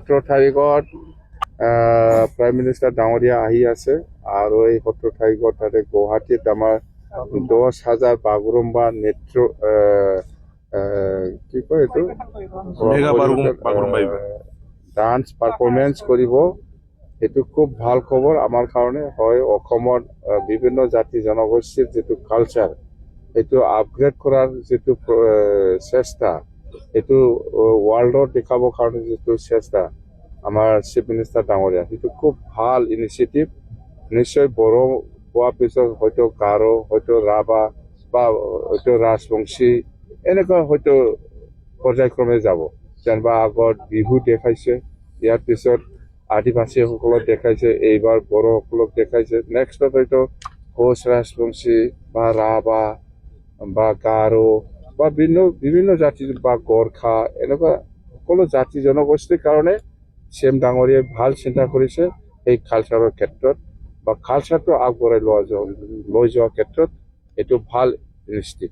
17 তাৰিখত prime minister ডাঙৰীয়া আহি আছে আৰু এই 17 তাৰিখত তাতে গুৱাহাটীত আমাৰ 10,000 বাগৰুম্বা নৃত্য কি কয় এইটো ডান্স পাৰফৰ্মেঞ্চ কৰিব। এইটো খুব ভাল খবৰ আমাৰ কাৰণে হয়। অসমৰ বিভিন্ন জাতি জনগোষ্ঠীৰ যিটো কালচাৰ এইটো আপগ্ৰেড কৰাৰ যিটো চেষ্টা, এইটো ৱৰ্ল্ডত দেখাবৰ কাৰণে যিটো চেষ্টা আমাৰ চিফ মিনিষ্টাৰ ডাঙৰীয়া, সেইটো খুব ভাল ইনিচিয়েটিভ। নিশ্চয় বড়ো হোৱাৰ পিছত হয়তো গাৰো, হয়তো ৰাভা বা হয়তো ৰাজবংশী এনেকুৱা হয়তো পৰ্যায়ক্ৰমে যাব। যেনিবা আগত বিহু দেখাইছে, ইয়াৰ পিছত আদিবাসীসকলক দেখাইছে, এইবাৰ বড়োসকলক দেখাইছে, নেক্সটত হয়তো কোচ ৰাজবংশী বা ৰাভা বা গাৰো বা বিভিন্ন জাতি বা গোৰ্খা এনেকুৱা সকলো জাতি জনগোষ্ঠীৰ কাৰণে চিএম ডাঙৰীয়াই ভাল চিন্তা কৰিছে। এই কালচাৰৰ ক্ষেত্ৰত বা কালচাৰটো আগবঢ়াই লৈ যোৱাৰ ক্ষেত্ৰত এইটো ভাল ইনিচিয়েটিভ।